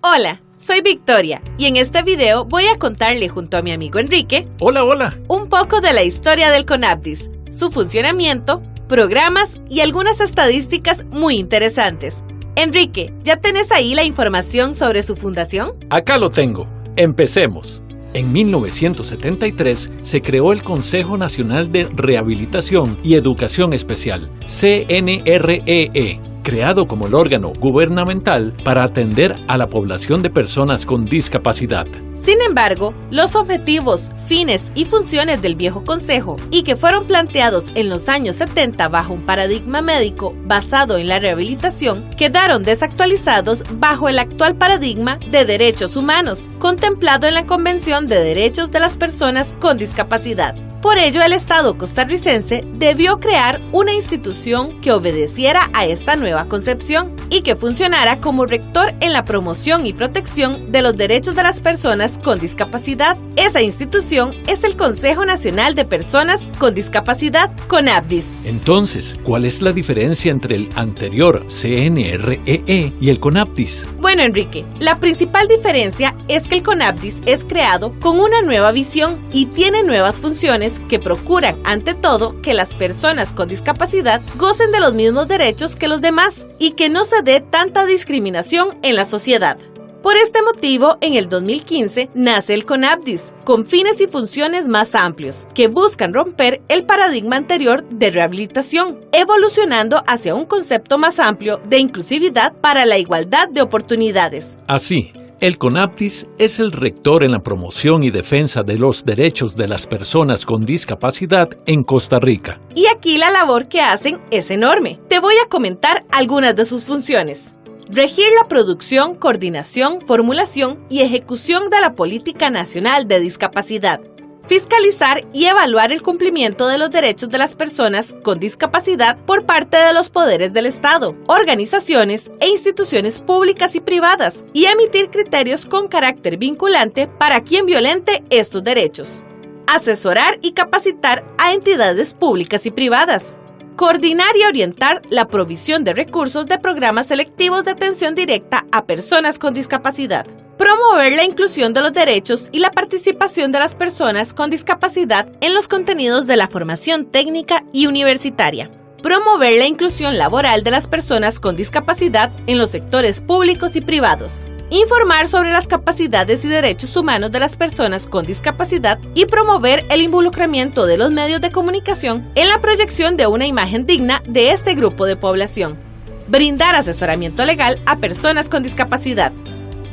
Hola, soy Victoria y en este video voy a contarle junto a mi amigo Enrique Hola. Un poco de la historia del CONAPDIS, su funcionamiento, programas y algunas estadísticas muy interesantes. Enrique, ¿ya tenés ahí la información sobre su fundación? Acá lo tengo. Empecemos. En 1973 se creó el Consejo Nacional de Rehabilitación y Educación Especial, CNREE, creado como el órgano gubernamental para atender a la población de personas con discapacidad. Sin embargo, los objetivos, fines y funciones del viejo consejo y que fueron planteados en los años 70 bajo un paradigma médico basado en la rehabilitación, quedaron desactualizados bajo el actual paradigma de derechos humanos, contemplado en la Convención de Derechos de las Personas con Discapacidad. Por ello, el Estado costarricense debió crear una institución que obedeciera a esta nueva concepción y que funcionara como rector en la promoción y protección de los derechos de las personas con discapacidad. Esa institución es el Consejo Nacional de Personas con Discapacidad, CONAPDIS. Entonces, ¿cuál es la diferencia entre el anterior CNREE y el CONAPDIS? Bueno, Enrique, la principal diferencia es que el CONAPDIS es creado con una nueva visión y tiene nuevas funciones que procuran, ante todo, que las personas con discapacidad gocen de los mismos derechos que los demás y que no se dé tanta discriminación en la sociedad. Por este motivo, en el 2015 nace el CONAPDIS, con fines y funciones más amplios, que buscan romper el paradigma anterior de rehabilitación, evolucionando hacia un concepto más amplio de inclusividad para la igualdad de oportunidades. Así, el CONAPDIS es el rector en la promoción y defensa de los derechos de las personas con discapacidad en Costa Rica. Y aquí la labor que hacen es enorme. Te voy a comentar algunas de sus funciones. Regir la producción, coordinación, formulación y ejecución de la Política Nacional de Discapacidad. Fiscalizar y evaluar el cumplimiento de los derechos de las personas con discapacidad por parte de los poderes del Estado, organizaciones e instituciones públicas y privadas, y emitir criterios con carácter vinculante para quien violente estos derechos. Asesorar y capacitar a entidades públicas y privadas. Coordinar y orientar la provisión de recursos de programas selectivos de atención directa a personas con discapacidad. Promover la inclusión de los derechos y la participación de las personas con discapacidad en los contenidos de la formación técnica y universitaria. Promover la inclusión laboral de las personas con discapacidad en los sectores públicos y privados. Informar sobre las capacidades y derechos humanos de las personas con discapacidad y promover el involucramiento de los medios de comunicación en la proyección de una imagen digna de este grupo de población. Brindar asesoramiento legal a personas con discapacidad.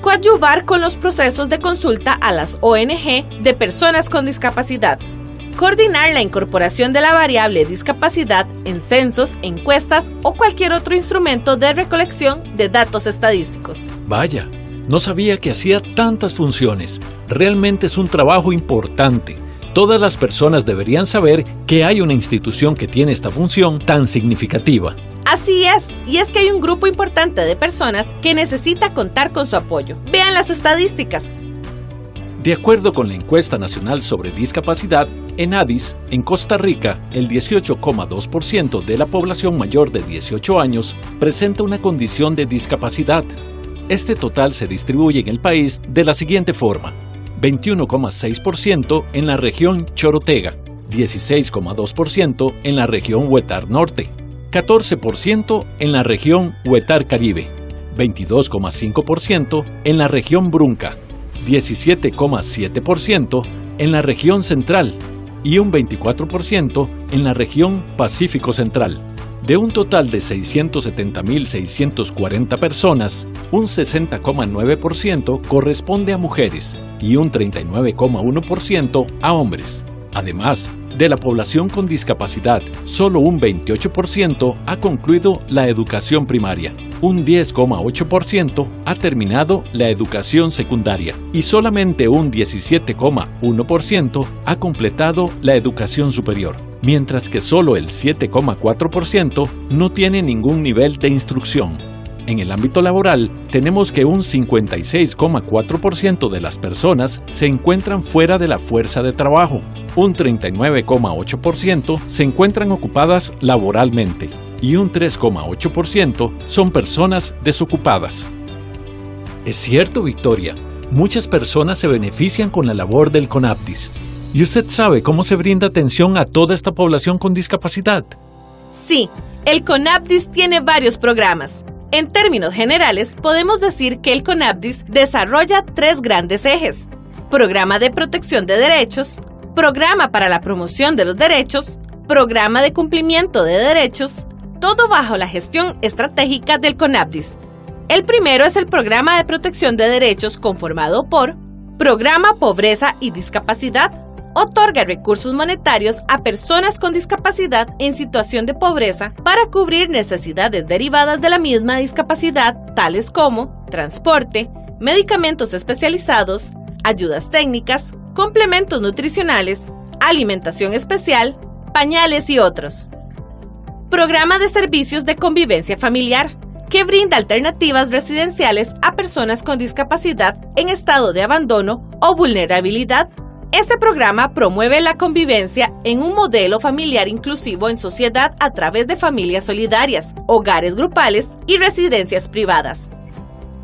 Coadyuvar con los procesos de consulta a las ONG de personas con discapacidad. Coordinar la incorporación de la variable discapacidad en censos, encuestas o cualquier otro instrumento de recolección de datos estadísticos. Vaya, no sabía que hacía tantas funciones. Realmente es un trabajo importante. Todas las personas deberían saber que hay una institución que tiene esta función tan significativa. Así es, y es que hay un grupo importante de personas que necesita contar con su apoyo. Vean las estadísticas. De acuerdo con la Encuesta Nacional sobre Discapacidad, ENADIS, en Costa Rica, el 18,2% de la población mayor de 18 años presenta una condición de discapacidad. Este total se distribuye en el país de la siguiente forma: 21,6% en la región Chorotega, 16,2% en la región Huetar Norte, 14% en la región Huetar Caribe, 22,5% en la región Brunca, 17,7% en la región Central y un 24% en la región Pacífico Central. De un total de 670.640 personas, un 60,9% corresponde a mujeres y un 39,1% a hombres. Además, de la población con discapacidad, solo un 28% ha concluido la educación primaria, un 10,8% ha terminado la educación secundaria y solamente un 17,1% ha completado la educación superior, mientras que solo el 7,4% no tiene ningún nivel de instrucción. En el ámbito laboral, tenemos que un 56,4% de las personas se encuentran fuera de la fuerza de trabajo, un 39,8% se encuentran ocupadas laboralmente y un 3,8% son personas desocupadas. Es cierto, Victoria. Muchas personas se benefician con la labor del CONAPDIS. ¿Y usted sabe cómo se brinda atención a toda esta población con discapacidad? Sí, el CONAPDIS tiene varios programas. En términos generales, podemos decir que el CONAPDIS desarrolla 3 grandes ejes: Programa de Protección de Derechos, Programa para la Promoción de los Derechos, Programa de Cumplimiento de Derechos, todo bajo la gestión estratégica del CONAPDIS. El primero es el Programa de Protección de Derechos, conformado por Programa Pobreza y Discapacidad. Otorga recursos monetarios a personas con discapacidad en situación de pobreza para cubrir necesidades derivadas de la misma discapacidad, tales como transporte, medicamentos especializados, ayudas técnicas, complementos nutricionales, alimentación especial, pañales y otros. Programa de Servicios de Convivencia Familiar, que brinda alternativas residenciales a personas con discapacidad en estado de abandono o vulnerabilidad. Este programa promueve la convivencia en un modelo familiar inclusivo en sociedad a través de familias solidarias, hogares grupales y residencias privadas.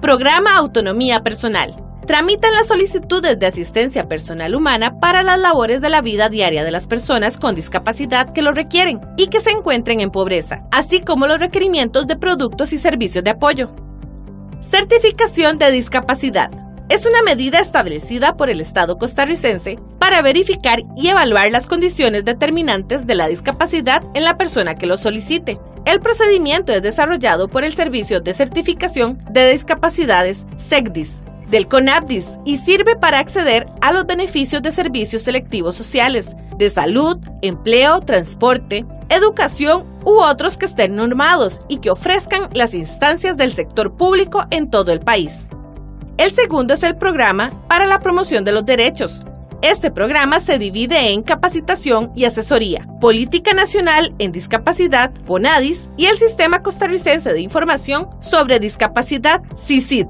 Programa Autonomía Personal. Tramitan las solicitudes de asistencia personal humana para las labores de la vida diaria de las personas con discapacidad que lo requieren y que se encuentren en pobreza, así como los requerimientos de productos y servicios de apoyo. Certificación de discapacidad. Es una medida establecida por el Estado costarricense para verificar y evaluar las condiciones determinantes de la discapacidad en la persona que lo solicite. El procedimiento es desarrollado por el Servicio de Certificación de Discapacidades, SECDIS, del CONAPDIS y sirve para acceder a los beneficios de servicios selectivos sociales, de salud, empleo, transporte, educación u otros que estén normados y que ofrezcan las instancias del sector público en todo el país. El segundo es el Programa para la Promoción de los Derechos. Este programa se divide en capacitación y asesoría, Política Nacional en Discapacidad, PONADIS, y el Sistema Costarricense de Información sobre Discapacidad, SICID.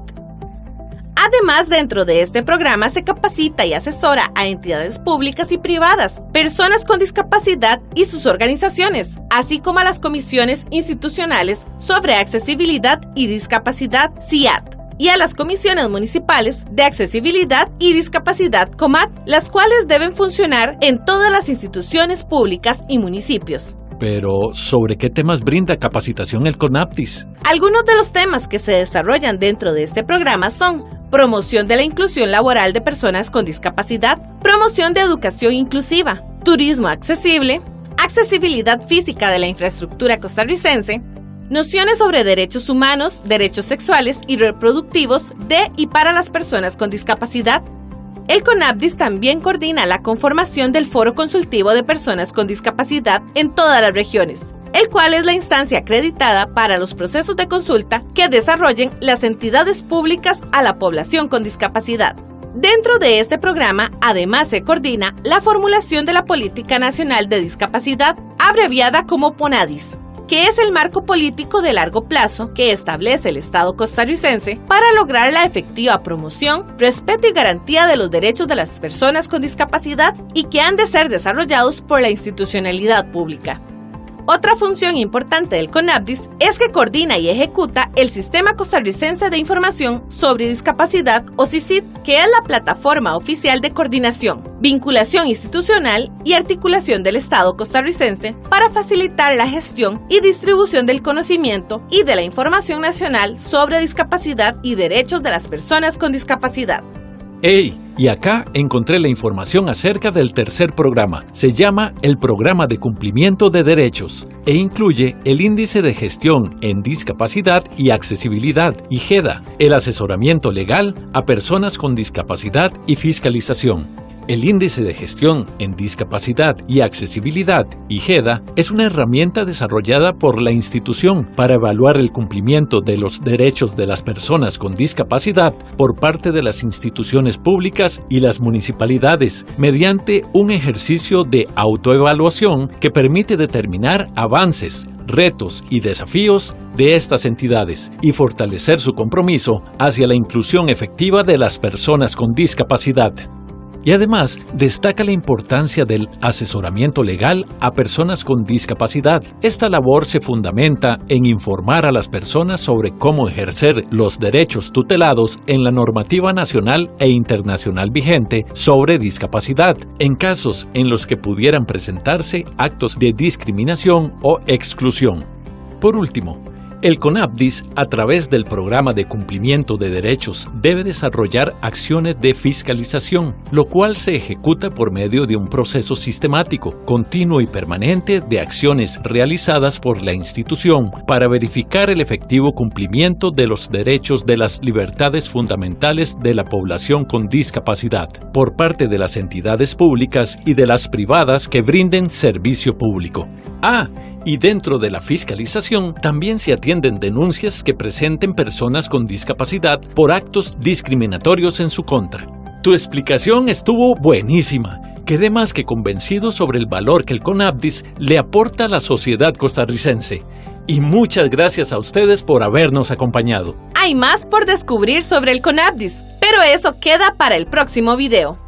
Además, dentro de este programa se capacita y asesora a entidades públicas y privadas, personas con discapacidad y sus organizaciones, así como a las comisiones institucionales sobre accesibilidad y discapacidad, CIAD, y a las comisiones municipales de accesibilidad y discapacidad, COMAD, las cuales deben funcionar en todas las instituciones públicas y municipios. Pero, ¿sobre qué temas brinda capacitación el CONAPDIS? Algunos de los temas que se desarrollan dentro de este programa son promoción de la inclusión laboral de personas con discapacidad, promoción de educación inclusiva, turismo accesible, accesibilidad física de la infraestructura costarricense, nociones sobre derechos humanos, derechos sexuales y reproductivos de y para las personas con discapacidad. El CONAPDIS también coordina la conformación del Foro Consultivo de Personas con Discapacidad en todas las regiones, el cual es la instancia acreditada para los procesos de consulta que desarrollen las entidades públicas a la población con discapacidad. Dentro de este programa, además se coordina la formulación de la Política Nacional de Discapacidad, abreviada como PONADIS, que es el marco político de largo plazo que establece el Estado costarricense para lograr la efectiva promoción, respeto y garantía de los derechos de las personas con discapacidad y que han de ser desarrollados por la institucionalidad pública. Otra función importante del CONAPDIS es que coordina y ejecuta el Sistema Costarricense de Información sobre Discapacidad, o SICID, que es la plataforma oficial de coordinación, vinculación institucional y articulación del Estado costarricense para facilitar la gestión y distribución del conocimiento y de la información nacional sobre discapacidad y derechos de las personas con discapacidad. ¡Ey! Y acá encontré la información acerca del tercer programa. Se llama el Programa de Cumplimiento de Derechos e incluye el Índice de Gestión en Discapacidad y Accesibilidad, IGEDA, el asesoramiento legal a personas con discapacidad y fiscalización. El Índice de Gestión en Discapacidad y Accesibilidad, IGEDA, es una herramienta desarrollada por la institución para evaluar el cumplimiento de los derechos de las personas con discapacidad por parte de las instituciones públicas y las municipalidades, mediante un ejercicio de autoevaluación que permite determinar avances, retos y desafíos de estas entidades y fortalecer su compromiso hacia la inclusión efectiva de las personas con discapacidad. Y además, destaca la importancia del asesoramiento legal a personas con discapacidad. Esta labor se fundamenta en informar a las personas sobre cómo ejercer los derechos tutelados en la normativa nacional e internacional vigente sobre discapacidad, en casos en los que pudieran presentarse actos de discriminación o exclusión. Por último, el CONAPDIS, a través del Programa de Cumplimiento de Derechos, debe desarrollar acciones de fiscalización, lo cual se ejecuta por medio de un proceso sistemático, continuo y permanente de acciones realizadas por la institución para verificar el efectivo cumplimiento de los derechos de las libertades fundamentales de la población con discapacidad, por parte de las entidades públicas y de las privadas que brinden servicio público. Y dentro de la fiscalización también se atienden denuncias que presenten personas con discapacidad por actos discriminatorios en su contra. Tu explicación estuvo buenísima. Quedé más que convencido sobre el valor que el CONAPDIS le aporta a la sociedad costarricense. Y muchas gracias a ustedes por habernos acompañado. Hay más por descubrir sobre el CONAPDIS, pero eso queda para el próximo video.